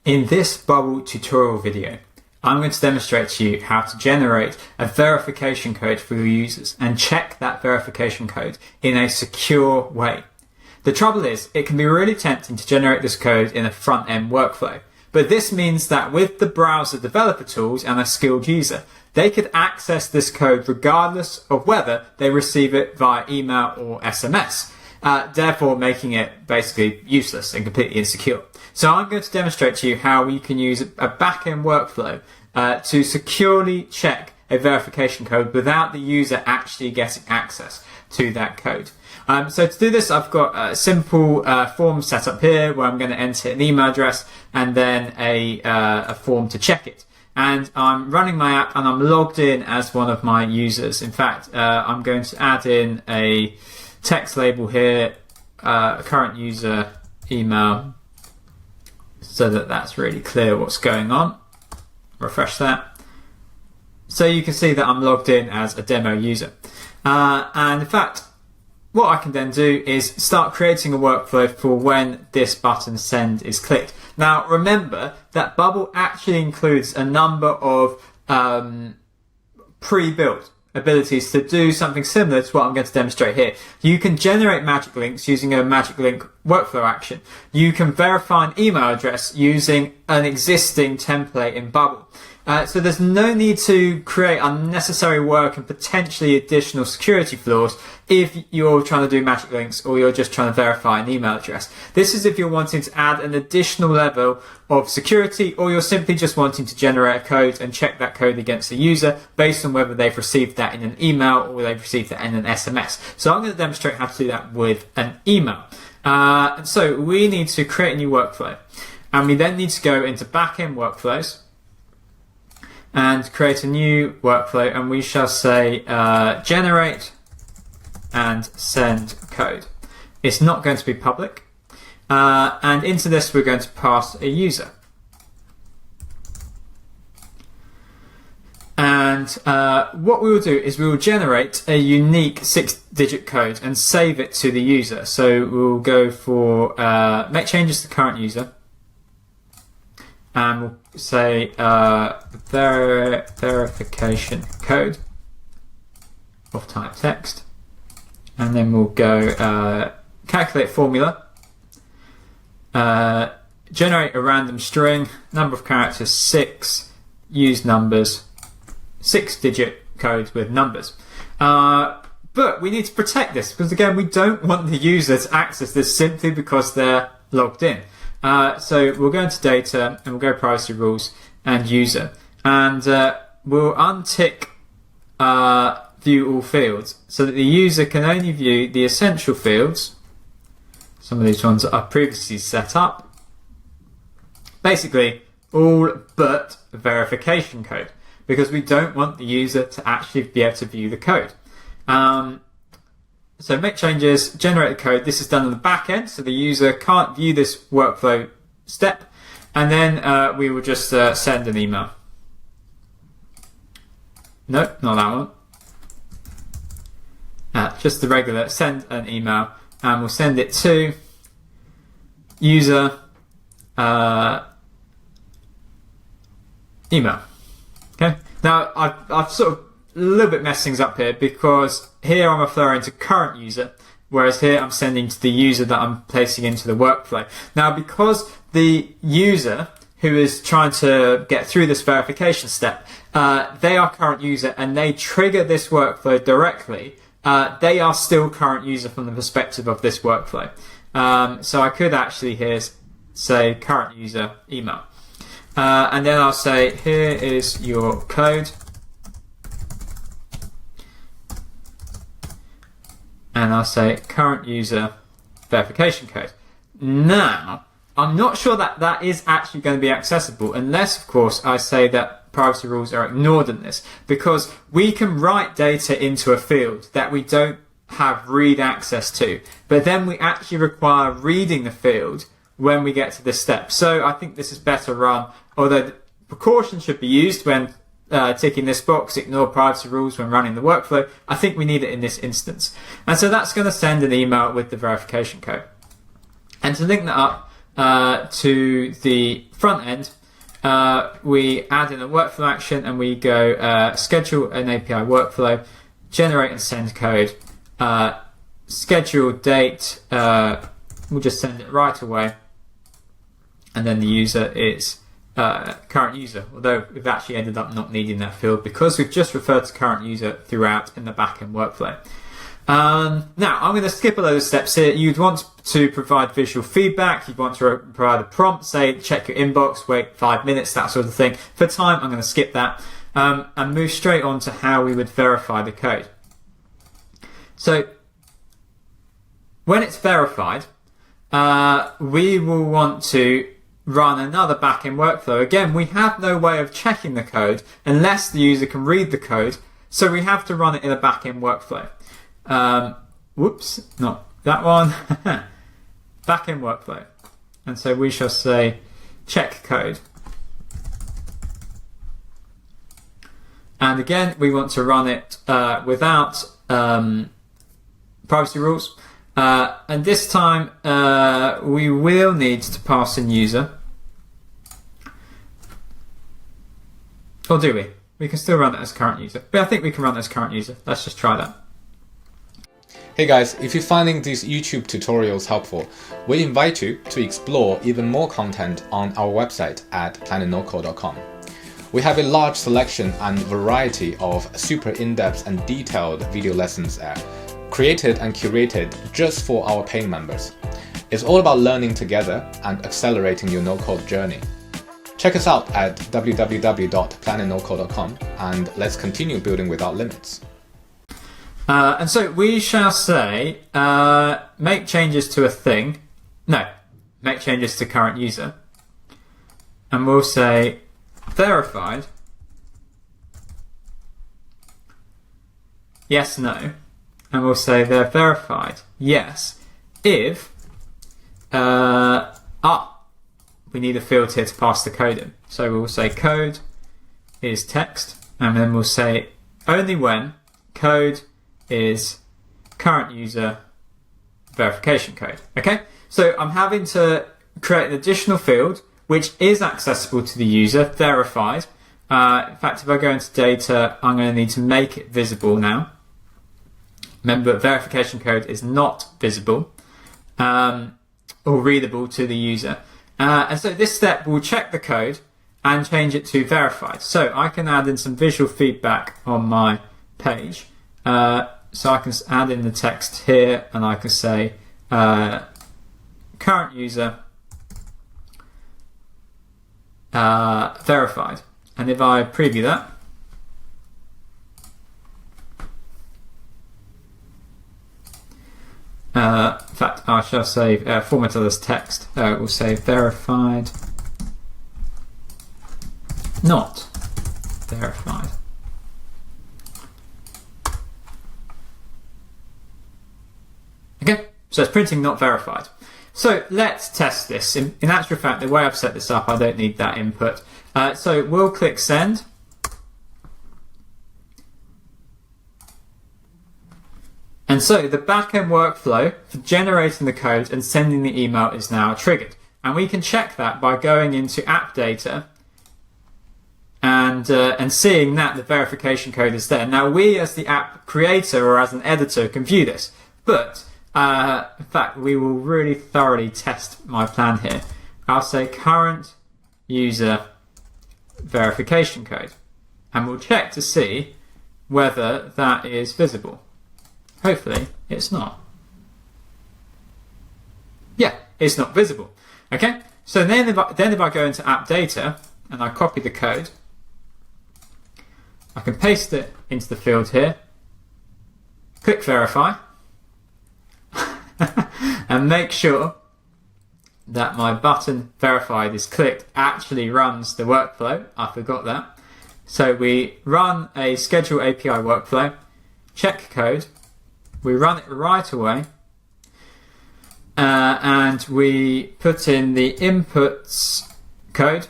In this Bubble tutorial video, I'm going to demonstrate to you how to generate a verification code for your users and check that verification code in a secure way. The trouble is, it can be really tempting to generate this code in a front-end workflow, but this means that with the browser developer tools and a skilled user, they could access this code regardless of whether they receive it via email or SMS, therefore making it basically useless and completely insecure. So I'm going to demonstrate to you how we can use a backend workflow to securely check a verification code without the user actually getting access to that code. So to do this, I've got a simple form set up here where I'm going to enter an email address and then a form to check it. And I'm running my app and I'm logged in as one of my users. In fact, I'm going to add in a text label here, current user email, so that that's really clear what's going on. Refresh that. So you can see that I'm logged in as a demo user. And in fact, what I can then do is start creating a workflow for when this button send is clicked. Now remember that Bubble actually includes a number of pre-built abilities to do something similar to what I'm going to demonstrate here. You can generate magic links using a magic link workflow action. You can verify an email address using an existing template in Bubble. So there's no need to create unnecessary work and potentially additional security flaws if you're trying to do magic links or you're just trying to verify an email address. This is if you're wanting to add an additional level of security, or you're simply just wanting to generate a code and check that code against the user based on whether they've received that in an email or they've received that in an SMS. So I'm going to demonstrate how to do that with an email. And so we need to create a new workflow, and we then need to go into backend workflows and create a new workflow, and we shall say generate and send code. It's not going to be public, and into this we're going to pass a user. And what we will do is we will generate a unique 6-digit code and save it to the user. So we'll go for make changes to current user, and we'll say verification code of type text, and then we'll go calculate formula, generate a random string, number of characters 6, use numbers, 6-digit code with numbers. But we need to protect this because again we don't want the user to access this simply because they're logged in. So we'll go into data and we'll go privacy rules and user, and we'll untick view all fields so that the user can only view the essential fields. Some of these ones are previously set up. Basically all but verification code, because we don't want the user to actually be able to view the code. So make changes, generate the code. This is done on the back end, so the user can't view this workflow step. And then we will just send an email. Nope, not that one. Just the regular send an email, and we'll send it to user email. Okay. Now I've sort of a little bit messed things up here, because here I'm referring to current user, whereas here I'm sending to the user that I'm placing into the workflow. Now, because the user who is trying to get through this verification step, they are current user and they trigger this workflow directly, they are still current user from the perspective of this workflow. So I could actually here say current user email. And then I'll say, here is your code. And I'll say current user verification code. Now, I'm not sure that that is actually going to be accessible unless, of course, I say that privacy rules are ignored in this, because we can write data into a field that we don't have read access to, but then we actually require reading the field when we get to this step. So I think this is better run, although precaution should be used when ticking this box, ignore privacy rules when running the workflow. I think we need it in this instance. And so that's going to send an email with the verification code. And to link that up, to the front end, we add in a workflow action and we go schedule an API workflow, generate and send code, schedule date, we'll just send it right away, and then the user is current user, although we've actually ended up not needing that field because we've just referred to current user throughout in the backend workflow. Now, I'm going to skip a load of steps here. You'd want to provide visual feedback. You'd want to provide a prompt, say, check your inbox, wait 5 minutes, that sort of thing. For time, I'm going to skip that and move straight on to how we would verify the code. So, when it's verified, we will want to run another backend workflow. Again, we have no way of checking the code unless the user can read the code, so we have to run it in a backend workflow. Whoops, not that one. Backend workflow. And so we shall say check code. And again, we want to run it without privacy rules. And this time we will need to pass in user. Or do we? We can still run it as current user. But I think we can run it as current user. Let's just try that. Hey guys, if you're finding these YouTube tutorials helpful, we invite you to explore even more content on our website at planetnocode.com. We have a large selection and variety of super in-depth and detailed video lessons there, created and curated just for our paying members. It's all about learning together and accelerating your no-code journey. Check us out at www.planetnocode.com and let's continue building without limits. And so we shall say make changes to a thing. No, make changes to current user. And we'll say verified. Yes, no. And we'll say they're verified. Yes. If we need a field here to pass the code in. So we'll say code is text, and then we'll say only when code is current user verification code. Okay, so I'm having to create an additional field which is accessible to the user, verified. In fact, if I go into data, I'm going to need to make it visible now. Remember, verification code is not visible or readable to the user. And so this step will check the code and change it to verified. So I can add in some visual feedback on my page. So I can add in the text here and I can say current user verified. And if I preview that, in fact, I shall say format it as text. We'll say verified, not verified. Okay, so it's printing not verified. So let's test this. In actual fact, the way I've set this up, I don't need that input. So we'll click send. And so the backend workflow for generating the code and sending the email is now triggered. And we can check that by going into app data and seeing that the verification code is there. Now we as the app creator or as an editor can view this, but in fact we will really thoroughly test my plan here. I'll say current user verification code and we'll check to see whether that is visible. Hopefully it's not. Yeah, it's not visible. Okay, so then if I go into app data and I copy the code, I can paste it into the field here, click verify, and make sure that my button verified is clicked actually runs the workflow. I forgot that. So we run a schedule API workflow, check code, we run it right away, and we put in the inputs code.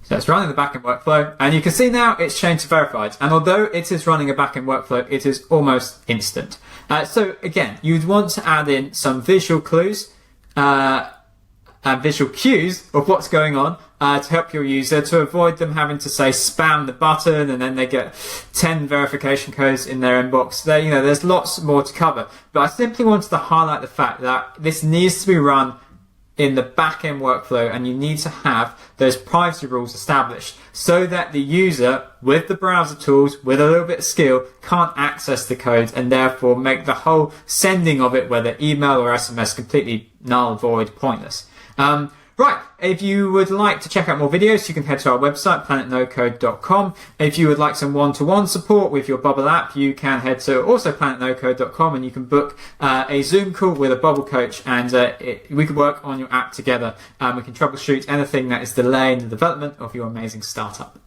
So So it's running the backend workflow, and you can see now it's changed to verified. And although it is running a backend workflow, it is almost instant. So again, you'd want to add in some visual clues and visual cues of what's going on to help your user, to avoid them having to say spam the button and then they get 10 verification codes in their inbox. There's lots more to cover, but I simply wanted to highlight the fact that this needs to be run in the back-end workflow, and you need to have those privacy rules established so that the user, with the browser tools, with a little bit of skill, can't access the code and therefore make the whole sending of it, whether email or SMS, completely null, void, pointless. Right, if you would like to check out more videos, you can head to our website, planetnocode.com. If you would like some one-to-one support with your Bubble app, you can head to also planetnocode.com, and you can book a Zoom call with a Bubble coach, and we can work on your app together. We can troubleshoot anything that is delaying the development of your amazing startup.